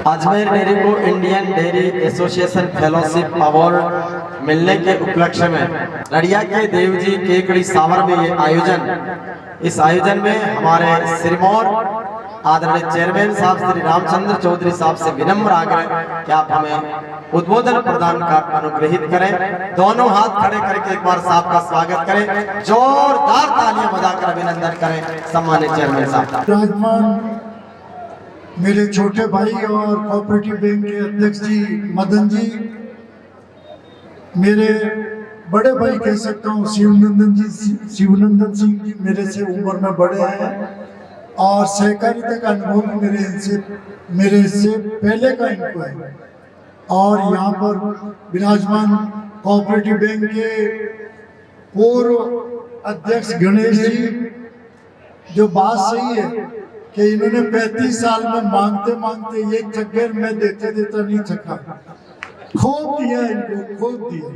Ajmer dairy को Indian dairy association fellowship award मिलने के उपलक्ष्य में नडिया के देवजी केकड़ी सावर में ये इस आयोजन में हमारे सिरमौर आदरणीय चेयरमैन साहब श्री रामचंद्र चौधरी साहब से विनम्र आग्रह कि आप हमें उद्बोधन प्रदान कर अनुग्रहित करें। दोनों हाथ खड़े करके एक बार साहब का स्वागत करें, जोरदार तालियां बजाकर अभिनंदन करें सम्मानित चेयरमैन साहब। राजमान मेरे छोटे भाई और कोऑपरेटिव बैंक के अध्यक्ष जी मदन जी, मेरे बड़े भाई कह सकता हूँ शिवनंदन सिंह जी मेरे से उम्र में बड़े हैं और सहकारिता का अनुभव भी मेरे से पहले का इनको है। और यहाँ पर विराजमान कोऑपरेटिव बैंक के पूर्व अध्यक्ष गणेश जी, जो बात सही है कि इन्होंने 35 साल में मांगते मांगते ये थक गए, मैं देते देता नहीं थका, खूब दिया इनको, खूब दिया।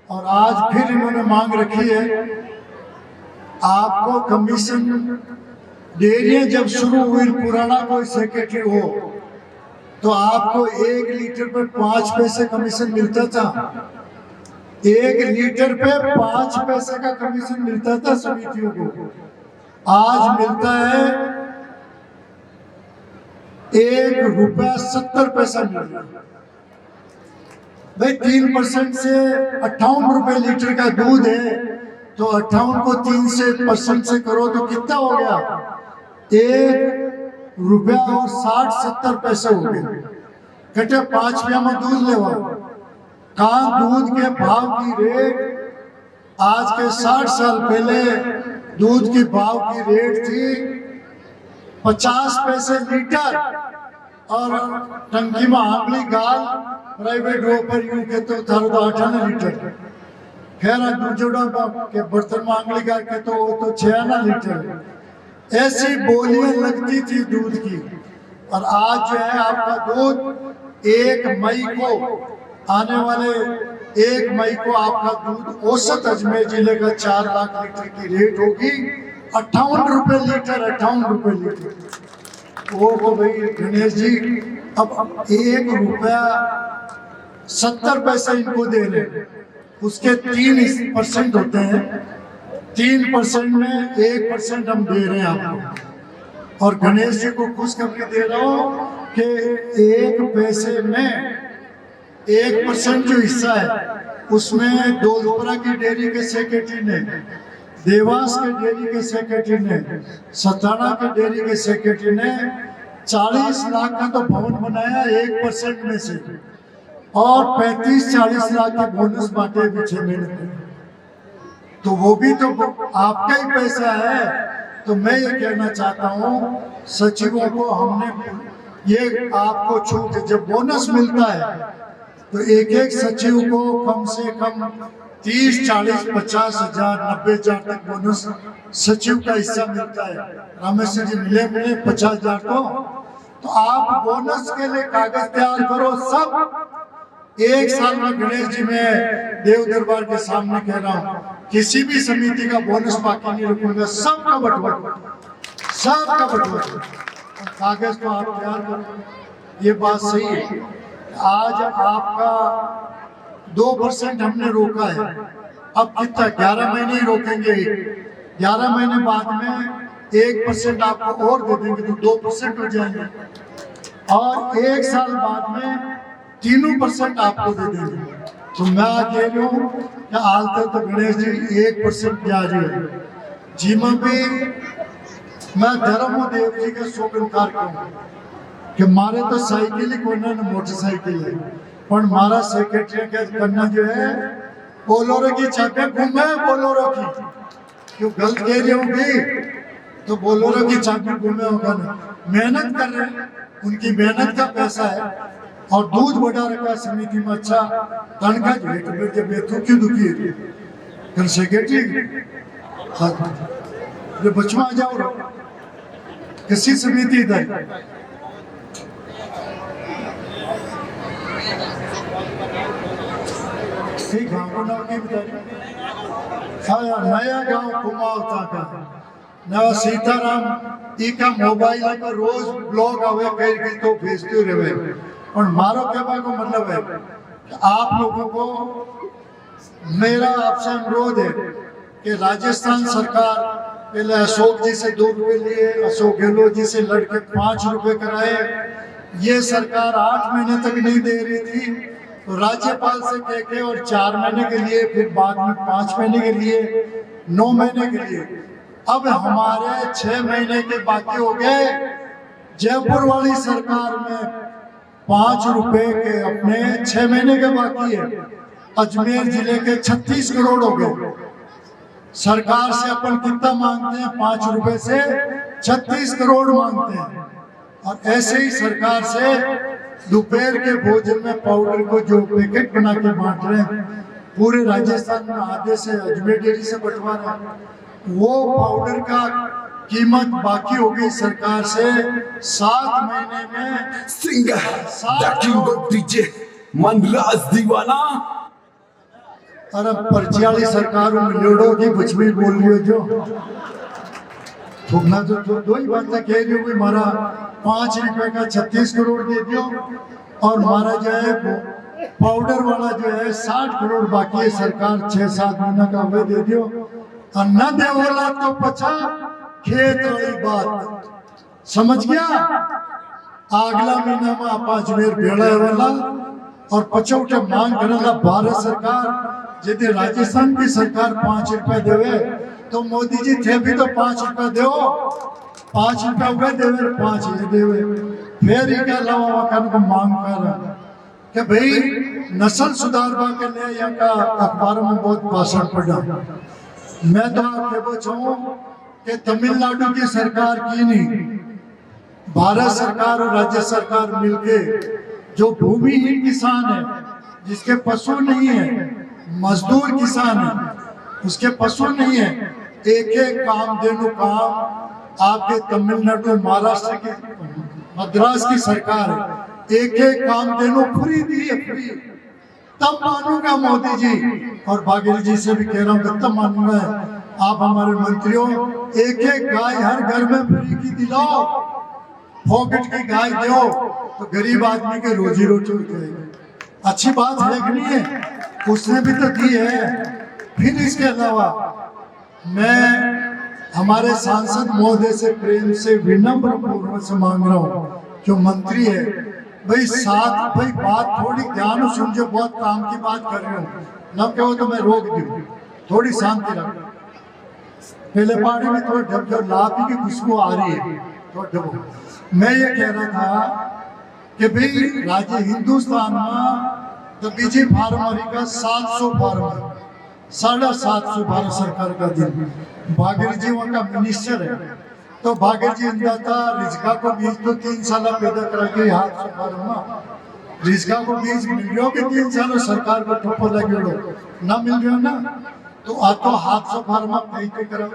और आज फिर इन्होंने मांग रखी है आपको कमीशन। डेयरियां जब शुरू हुई, पुराना कोई सेक्रेटरी हो तो आपको 1 लीटर पे 5 पैसे कमीशन मिलता था। 1 लीटर पे 5 पैसे का कमीशन मिलता था समितियों को। आज मिलता है 1 रुपया 70 पैसा मिल रहा है। भाई 3% से 58 रुपए लीटर का दूध है, तो 58 को 3% से करो तो कितना हो गया? 1 रुपया और 60-70 पैसे हो गए। कटे 5 रुपया में दूध लेवा। कहाँ दूध के भाव की रेट आज के 60 साल पहले दूध की भाव की रेट थी 50 पैसे लीटर, और टंकी में आंगली गाल प्राइवेट हो पर यूं के तो 8 लीटर। खैर दूजोड़ा के बर्तन में आंगली गाल के तो वो तो 6 लीटर। ऐसी बोलियां लगती थी दूध की। और आज जो है आपका दूध 1 मई को आने वाले 1 मई को आपका दूध औसत अजमेर जिले का 4 लाख लीटर की रेट होगी 58 रुपए लीटर। 58 रुपए लीटर वो तो भाई गणेश जी अब 1 रुपया 70 पैसे इनको दे रहे, उसके 3% होते हैं। 3% में 1% हम दे रहे हैं आपको। और गणेश जी को खुश करके दे रहा हूँ कि 1 पैसे में 1% जो हिस्सा है उसमें दौलतपुरा की डेयरी के सेक्रेटरी ने, देवास के डेयरी के सेक्रेटरी ने, सताना के डेयरी के सेक्रेटरी ने 40 लाख का तो भवन बनाया 1% में से, और 35-40 लाख के बोनस बांटे भी 6 महीने में। तो वो भी तो आपका ही पैसा है। तो मैं ये कहना चाहता हूँ सचिवों को, हमने ये आपको छूट, जब बोनस मिलता है तो एक सचिव को कम से कम 30, 40, 50 हजार 90 हजार तक बोनस सचिव का हिस्सा मिलता है। रामेश्वर जी मिले 50 हजार तो आप बोनस के लिए कागज तैयार करो सब। 1 साल में गणेश जी में देव दरबार के सामने कह रहा हूँ, किसी भी समिति का बोनस बाकी नहीं रखूंगा, सबका बंटवारा, सबका बंटवारा। कागज तो आप तैयार करो, ये बात सही है। आज आपका 2% हमने रोका है, अब कितना 11 महीने ही रोकेंगे। 11 महीने बाद में 1% आपको और दे देंगे तो 2% हो जाएंगे, और 1 साल बाद में 3% आपको दे देंगे। तो मैं कह रही हूँ कि आज तक तो गणेश जी 1% जारी है जी। मैं भी मैं धर्मदेव जी का शुभकार करूँ कि मारे तो साइकिल ही कोना न मोटरसाइकिल है, पर मारा सेक्रेटरी के करना जो है बोलोरो की चाबी घूमे, बोलोरो की क्यों गलत कह रही होगी तो बोलोरो की चाबी घूमे होगा ना। मेहनत कर रहे हैं, उनकी मेहनत का पैसा है, और दूध बढ़ा रखा समिति में। अच्छा तनखा जब क्यों दुखी है कल सेक्रेटरी जो बचवा आ जाओ किसी समिति इधर नया गांव कुमावता का नया सीताराम का मोबाइल पर रोज ब्लॉग आवे कई कई तो भेजते रहे। और मारो कहने को मतलब है कि आप लोगों को मेरा आपसे अनुरोध है कि राजस्थान सरकार पहले अशोक जी से 2 रुपए लिए, अशोक गहलोत जी से लड़के 5 रुपए कराए। ये सरकार 8 महीने तक नहीं दे रही थी, तो राज्यपाल से कह के और 4 महीने के लिए, फिर बाद में 5 महीने के लिए, 9 महीने के लिए, अब हमारे 6 महीने के बाकी हो गए। जयपुर वाली सरकार में 5 रुपए के अपने 6 महीने के बाकी है। अजमेर जिले के 36 करोड़ हो गए। सरकार से अपन कितना मांगते हैं? 5 रुपए से 36 करोड़ मांगते हैं। और ऐसे ही सरकार से दोपहर के भोजन में पाउडर को जो पैकेट बना के बांट रहे हैं, पूरे राजस्थान में आधे से अजमेर डेयरी से बंटवा रहे हैं, वो पाउडर का कीमत बाकी हो गई सरकार से 7 महीने में। सिंगर मनराज दीवाना। अरे पर्ची वाली सरकार मिलोड़ो की कुछ भी बोल रही हो जो थोड़ा तो दो ही बातें कह रही हो कि हमारा 5 रुपए का 36 करोड़ दे दियो और हमारा जो है पाउडर वाला जो है 60 करोड़ बाकी है। सरकार 6-7 महीना का वे दे दियो और न दे वाला तो पछा खेत वाली बात समझ गया। अगला महीना में आप अजमेर भेड़ा वाला और पचौटे मांग करेगा भारत सरकार। यदि राजस्थान की सरकार 5 रुपए देवे तो मोदी जी थे भी तो 5 रुपए दो, 5 रुपए वे देवे, 5 ये देवे। फिर इसके अलावा को मांग कर कि भाई नस्ल सुधारवा के लिए यहाँ का अखबारों में बहुत भाषण पढ़ा। मैं तो आपके पूछूं कि तमिलनाडु की सरकार की नहीं, भारत सरकार और राज्य सरकार मिलके जो भूमिहीन किसान है, जिसके पशु नहीं है, मजदूर किसान है, उसके पशु नहीं है, एक कामधेनु काम आपके तमिलनाडु, महाराष्ट्र की, मद्रास की सरकार है, एक कामधेनु फ्री दी है, फ्री। तब मानूंगा मोदी जी और बाघेल जी से भी कह रहा हूँ तब मानूंगा। आप हमारे मंत्रियों एक गाय हर घर में फ्री की दिलाओ, फोकट की गाय दो तो गरीब आदमी के रोजी रोटी उठेगी। अच्छी बात है कि नहीं है? उसने भी तो दी है। फिर इसके अलावा मैं हमारे सांसद महोदय से प्रेम से विनम्र पूर्वक से मांग रहा हूँ, जो मंत्री है, भाई बात थोड़ी ध्यान सुनजो, बहुत काम की बात कर रहे हो, न कहो तो मैं रोक दूं, थोड़ी शांति रखो। पहले पानी में थोड़ा ढक जाओ, लापी की खुशबू आ रही है, थोड़ा ढको। मैं ये कह रहा था कि भाई राज्य हिंदुस्तान में तो बीजी फार्मरी का 700 फार्म है, 750 भारत सरकार का दिन। भागीर जी वहाँ का मिनिस्टर है, तो भागीर जी अंदाता रिजका को बीज तो 3 साल पैदा करा के हाथ से फार्म रिजका को बीज मिल रहे हो कि 3 साल सरकार को ठप्पो लगे ना मिल रहे हो ना, तो आ तो हाथ से फार्म कहीं तो करा।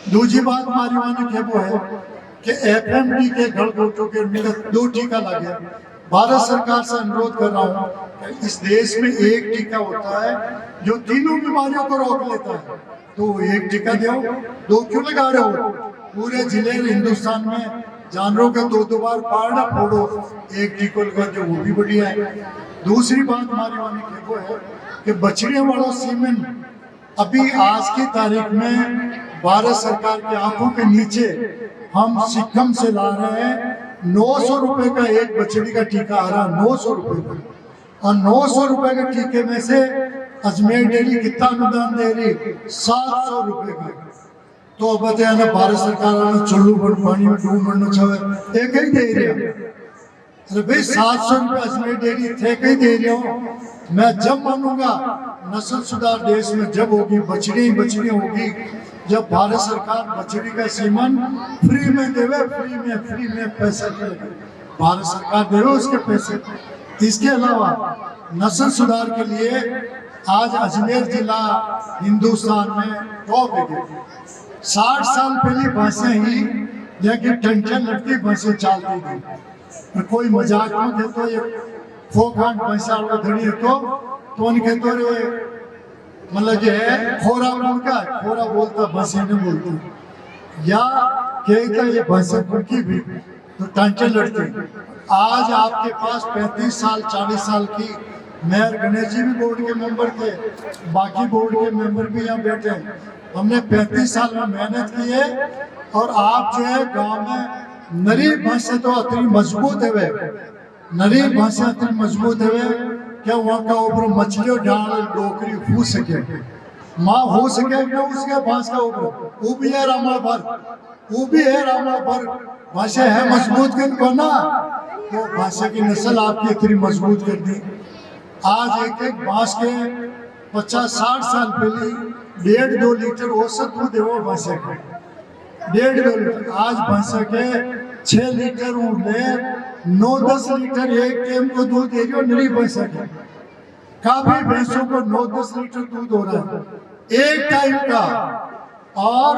दूसरी बात हमारी वहां के वो है कि एफएमडी के घर गोटों के 2 टीका लगे। भारत सरकार से अनुरोध कर रहा हूँ कि इस देश में एक टीका होता है जो तीनों बीमारियों को रोक लेता है, तो एक टीका दो, 2 क्यों लगा रहे हो? पूरे जिले हिंदुस्तान में जानवरों का 2 बार पाड़ना फोड़ो, एक टीको लगा दो, वो भी बढ़िया है। दूसरी बात हमारी वाली वो है कि बछड़े वाला सीमेंट अभी आज की तारीख में भारत सरकार की आंखों के नीचे हम सिक्किम से ला रहे हैं। 900 रुपए का एक बछड़ी का टीका आ रहा, 900 रुपए का, और 900 रुपए के टीके में से अजमेर डेयरी कितना अनुदान दे रही? 700 रुपए का। तो अब बताया ना भारत सरकार चुल्लू बड़ पानी में डूब बढ़ना चाहे एक ही दे रही है। अरे भाई 700 रुपए अजमेर डेयरी थे कहीं दे रही हो। मैं जब मानूंगा नस्ल सुधार देश में जब होगी, बछड़ी होगी, जब भारत सरकार बछड़ी का सीमन फ्री में देवे, फ्री में पैसे देवे, भारत सरकार देवे उसके पैसे। इसके अलावा नस्ल सुधार के लिए आज अजमेर जिला हिंदुस्तान में टॉप है। 60 साल पहले भैंसे ही लेकिन टेंशन लगती भैंसे चलती थी। कोई मजाक में कहते ये फोखान भैंसा धड़ी तो उनके तो मतलब जो है खोरा बोलता भैंसे नहीं बोलती, या कि क्या ये भैंसें खुड़की भी तो टांटे लड़ती। आज आपके पास 35 साल 40 साल की मेयर गणेश जी भी बोर्ड के मेंबर थे, बाकी बोर्ड के मेंबर भी यहाँ बैठे हैं। हमने 35 साल में मेहनत की है और आप जो है गांव में नरी भैंसें तो इतनी मजबूत है वे, नरी भैंसें इतनी मजबूत है वे क्या वहाँ का ऊपर मछलियों डाल डोकरी हो सके, माँ हो सके क्या उसके भैंस का ऊपर वो भी है रामण भर, वो भी है रामण भर भाषा है मजबूत कर ना, तो भाषा की नस्ल आपकी इतनी मजबूत कर दी। आज एक एक बांस के 50-60 साल पहले 1.5-2 लीटर औसत दूध है वो भाषा के 1.5-2 लीटर, आज भाषा के 6 लीटर ले 9-10 लीटर एक टाइम को दूध दे रही हो नरी भाषा के। काफी भैंसों को 9-10 लीटर दूध हो रहा है एक टाइम का, और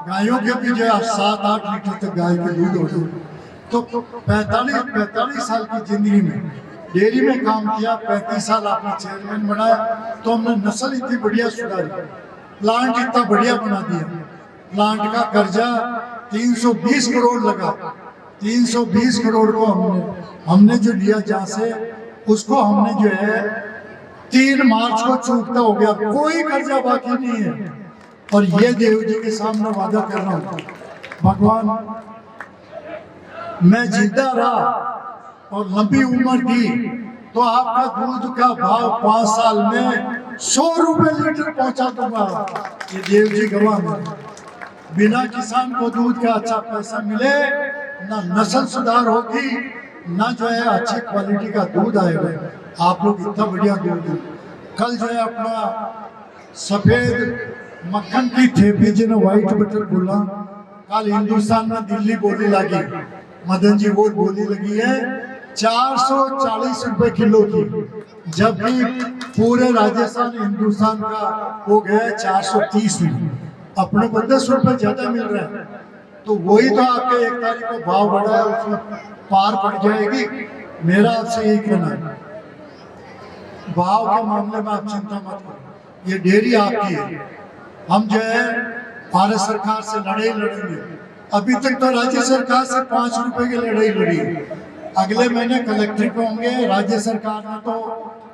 गायों के भी जो 7-8 लीटर तक गाय के दूध हो रहे। तो 45 साल की जिंदगी में डेयरी में काम किया, 35 साल आपने चेयरमैन बनाया, तो हमने नस्ल इतनी बढ़िया सुधारी, प्लांट इतना बढ़िया बना दिया। प्लांट का कर्जा 320 करोड़ लगा, 320 करोड़ को हमने जो लिया जहाँ से उसको हमने जो है 3 मार्च को चूकता हो गया, कोई कर्जा बाकी नहीं है। और ये देव जी के सामने वादा कर रहा हूँ, भगवान मैं जिंदा रहा और लंबी उम्र की तो आपका दूध का भाव 5 साल में 100 रुपए लीटर पहुंचा दूंगा। ये देव जी गवाह है। बिना किसान को दूध का अच्छा पैसा मिले ना नस्ल सुधार होगी, ना जो है अच्छी क्वालिटी का दूध आएगा। आप लोग इतना बढ़िया दूध है। कल जो है अपना सफेद मक्खन की थेपी जी ने व्हाइट बटर बोला, कल हिंदुस्तान में दिल्ली बोली लगी, मदन जी वो बोली लगी है 440 रुपए किलो की, जबकि पूरे राजस्थान हिंदुस्तान का हो गया 430 में, अपने को 10 रुपए ज्यादा मिल रहा है। तो वही तो आपके 1 तारीख को भाव बढ़ा है, उसमें पार पड़ जाएगी। मेरा आपसे यही कहना है, भाव के मामले में आप चिंता मत करो, ये डेयरी आपकी है। हम जो है भारत सरकार से लड़ाई लड़ेंगे। अभी तक तो राज्य सरकार से 5 रुपए की लड़ाई लड़ी, अगले महीने कलेक्ट्रेट में होंगे। राज्य सरकार ने तो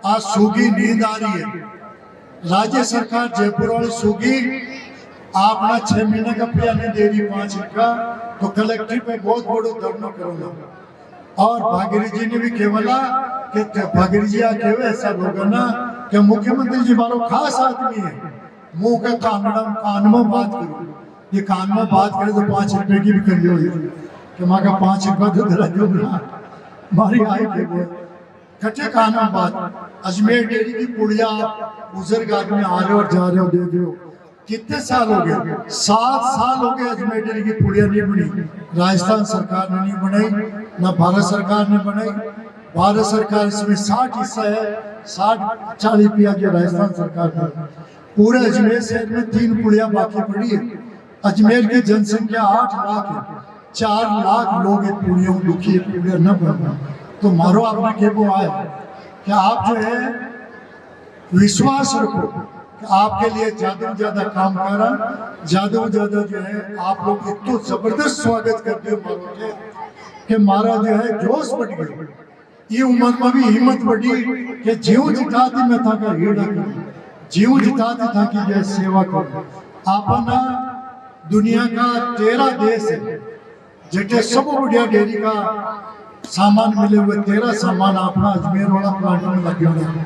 आज सूगी नींद आ रही है, राज्य सरकार जयपुर वाली सूगी आप ना 6 महीने का पिया नहीं दे रही 5 का, तो कलेक्ट्रेट में बहुत बड़ो धरना करूंगा। और भागीरथी जी ने भी केवला कि भागीरथी जी केवे ऐसा लोग ना कि मुख्यमंत्री जी मारो खास आदमी है, मुंह के कान में बात करो, ये कान में बात करे तो 5 रुपए की भी कर लो कि माँ का 5 रुपया तो धरा जो मारी आई के वो कटे कान में बात। अजमेर डेयरी की पुड़िया आप बुजुर्ग आदमी आ रहे हो और जा रहे हो, देख रहे हो कितने साल हो गए, 7 साल हो गए अजमेर डेयरी की पुड़िया नहीं बनी। राजस्थान सरकार ने नहीं बनाई, ना भारत सरकार ने बनाई। भारत सरकार इसमें 60 हिस्सा है, 60-40 पिया जो राजस्थान सरकार ने। पूरे अजमेर शहर में 3 पुड़िया बाकी पड़ी है। अजमेर की जनसंख्या 8 लाख है, 4 लाख लोग एक पुड़ियों दुखी है, पुड़िया न बन। तो मारो आपने के वो आए कि आप जो है विश्वास रखो कि आपके लिए ज्यादा से ज्यादा काम कर रहा, ज्यादा ज्यादा जो है आप लोग इतना जबरदस्त स्वागत करते हो मारो के कि मारा जो है जोश बढ़ गया। ये उम्र में भी हिम्मत बढ़ी कि जीव जिताती में था का हेड़ा कर, जीव जिताती था कि यह सेवा करो। आपना दुनिया का 13 देश है जेटे सब बढ़िया डेयरी का सामान मिले हुए, 13 सामान अपना अजमेर वाला प्लांट में लगे हुए।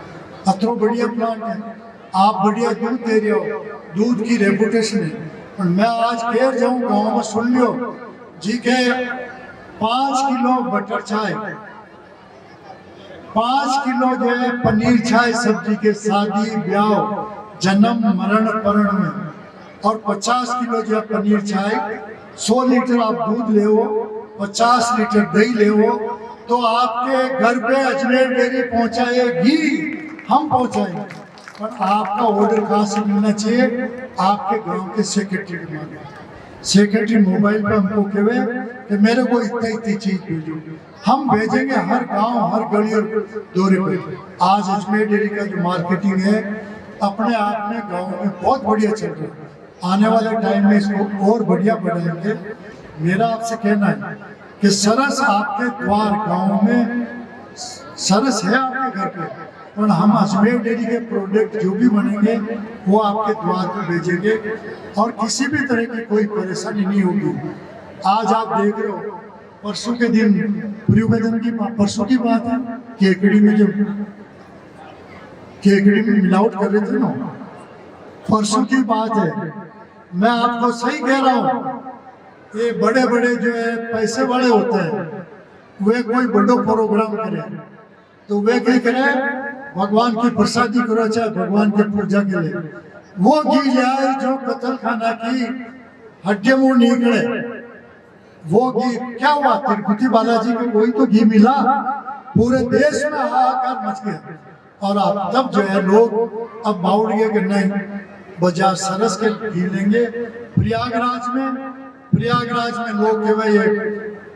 अतरो बढ़िया प्लांट है, आप बढ़िया दूध दे रहे हो, दूध की रेपुटेशन है। और मैं आज कह जाऊं गाँव में सुन लियो जी के 5 किलो बटर चाय, 5 किलो जो है पनीर चाय सब्जी के शादी ब्याह जन्म मरण परण में, और 50 किलो जो है पनीर चाय, 100 लीटर आप दूध ले हो, 50 लीटर दही ले हो, तो आपके घर पे अजमेर डेयरी पहुंचाएगी, हम पहुंचाएंगे। पर आपका ऑर्डर कहाँ से मिलना चाहिए? आपके गांव के सेक्रेटरी के माध्यम। सेक्रेटरी मोबाइल पे हमको कहे कि मेरे को इतनी चीज भेजो, हम भेजेंगे हर गांव हर गली और दौरे पे। आज अजमेर डेयरी का जो मार्केटिंग है अपने आप में गाँव में बहुत बढ़िया चल रहा है। आने वाले टाइम में इसको और बढ़िया बढ़ाएंगे। मेरा आपसे कहना है कि सरस आपके द्वार गांव में सरस है आपके घर पे, पर हम अजमेर डेयरी के प्रोडक्ट जो भी बनेंगे वो आपके द्वार पे भेजेंगे और किसी भी तरह की कोई परेशानी नहीं होगी। आज आप देख रहे हो, परसों के दिन परसों की बात है, केकड़ी में मिलावट कर रहे थे ना, परसों की बात है। मैं आपको सही कह रहा हूँ, ये बड़े बड़े जो है पैसे वाले होते हैं, वे कोई बड़ो प्रोग्राम करे तो वे क्या करे, भगवान की प्रसादी करो चाहे भगवान की पूजा के लिए, वो घी ले आए जो कत्ल खाना की हड्डियां मुंह निकले, वो घी क्या हुआ, तिरुपति बालाजी को वही तो घी मिला, पूरे देश में हाहाकार मच गया। और अब तब जो है लोग अब बाउड़ गए कि नहीं, बजाय सरस के घी लेंगे। प्रयागराज में लोग के भाई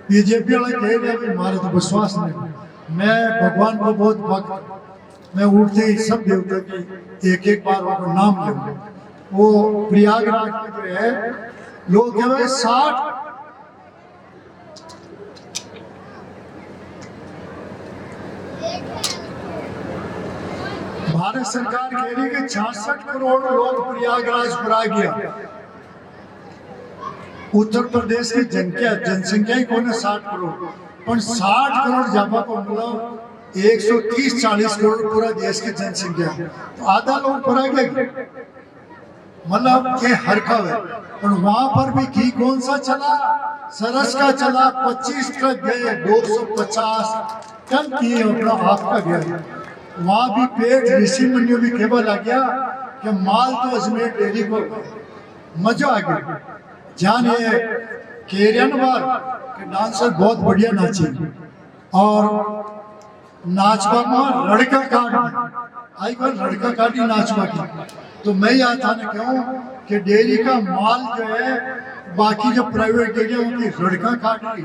बीजेपी वाले कह रहे हैं, हमारे तो विश्वास नहीं। मैं भगवान को बहुत भक्त, मैं उठते ही सब देवता की एक बार उनको नाम लूंगा। वो प्रयागराज में जो है लोग कह रहे 60 भारत सरकार कह रही है कि 66 करोड़ लोग प्रयागराज पर आ गया। उत्तर प्रदेश की जनसंख्या ही कौन है 60 करोड़, पर 60 करोड़ जापा को मतलब 130-40 करोड़ पूरा देश की जनसंख्या, तो आधा लोग पर आ गए, मतलब ये हरकत है। और वहां पर भी घी कौन सा चला, सरस का चला, 25 ट्रक गए, 250 टन घी अपना आपका गया। वहां भी पेट ऋषि मुनियों भी केवल आ गया कि माल तो अजमेर डेयरी को मजा आ गया। जाने केरियन बार के डांसर बहुत बढ़िया नाचे और नाचवा में लड़का काटी नाचवा की, तो मैं याद था ना क्यों कि डेयरी का माल जो है बाकी जो प्राइवेट डेयरी उनकी लड़का काट रही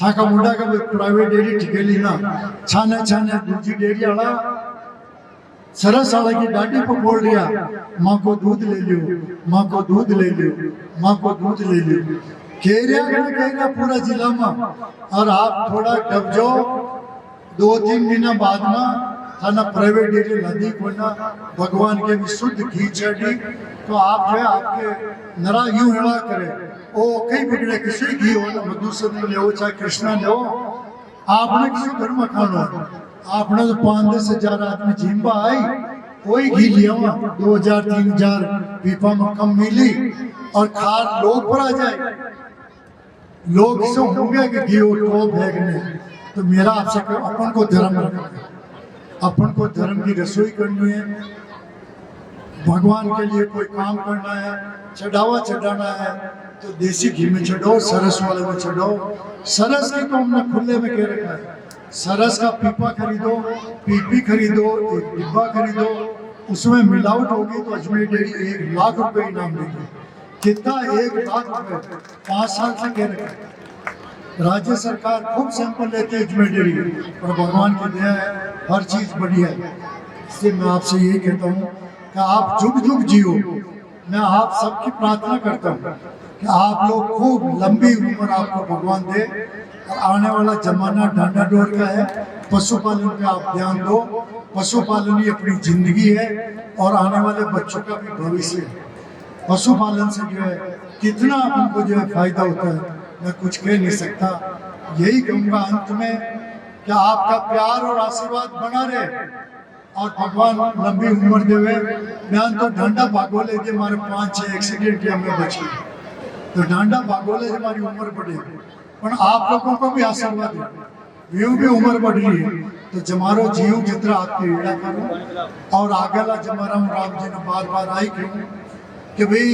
था का मुंडा का प्राइवेट डेयरी ठिकेली ना छाने दूसरी डेयरी वाला सरस वाला की डाटी पकड़ लिया, माँ को दूध ले लियो, माँ को दूध ले लियो, माँ को दूध ले लियो, कह पूरा जिला में। और आप थोड़ा डब जाओ 2-3 महीना बाद में थाना प्राइवेट डेयरी नदी को ना भगवान के भी शुद्ध घी चढ़ी, तो आप जो है आपके नरा यूं हेड़ा करे ओ कई बिगड़े किसी घी हो ना मधुसूदन ले हो चाहे कृष्णा ले हो, आपने किसी घर में खाना आपने तो 5-10 हजार आदमी जिम्बा आई कोई घी लिया 2,000-3,000 पीपा में कम मिली और खार लोग पर आ जाए, लोग से होंगे कि घी और टॉप है। तो मेरा आपसे अपन को धर्म रखना है, अपन को धर्म की रसोई करनी है, भगवान के लिए कोई काम करना है, चढ़ावा चढ़ाना है तो देसी घी में चढ़ाओ, सरस वाले में चढ़ाओ। सरस की तो हमने खुले में कह रखा है, सरस का पीपा खरीदो, पीपी खरीदो, एक डिब्बा खरीदो, उसमें मिलावट होगी तो अजमेर डेयरी 1 लाख रुपए इनाम देगी। कितना 1 लाख रुपए 5 साल से कह रखा है। राज्य सरकार खूब सैंपल लेती है अजमेर डेयरी और भगवान की दया है, हर चीज बढ़िया है। इसलिए मैं आपसे यही कहता हूँ कि आप जुग जुग जियो। मैं आप सबकी प्रार्थना करता हूँ कि आप लोग खूब लंबी उम्र आपको भगवान दे, और आने वाला जमाना डांडा डोर का है, पशुपालन पे आप ध्यान दो, पशुपालन ही अपनी जिंदगी है और आने वाले बच्चों का भी भविष्य है। पशुपालन से जो है कितना हमको जो है फायदा होता है मैं कुछ कह नहीं सकता। यही कहूँगा अंत में कि आपका प्यार और आशीर्वाद बना रहे और भगवान लंबी उम्र देवे। मैं तो डांडा भागोले जे हमारे 5-6 एक्सीडेंट हमें बची, तो डांडा भागोले से हमारी उम्र बढ़ी, पर आप लोगों को भी आशीर्वाद है, व्यू भी उम्र बढ़ रही है, तो जमारो जीव जितना आपकी ईड़ा करो। और आगला जमारा राम जी ने बार बार आई क्यों कि भाई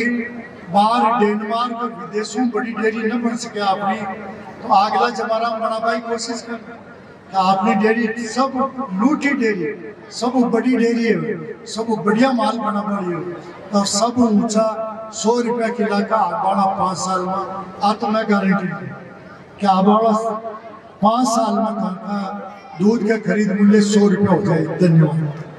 बाहर डेनमार्क और विदेशों में बड़ी डेयरी न बन सके आपने, तो आगला जमारा बना भाई कोशिश कर कि आपने डेयरी सब लूटी डेयरी, सब बड़ी डेयरी है, सब बढ़िया माल बना पड़ी है, तो सब ऊंचा 100 रुपया किला का आबाड़ा 5 साल में आ, तो मैं गारंटी कि आबाड़ा 5 साल में दूध का खरीद मूल्य 100 रुपया हो जाए। धन्यवाद।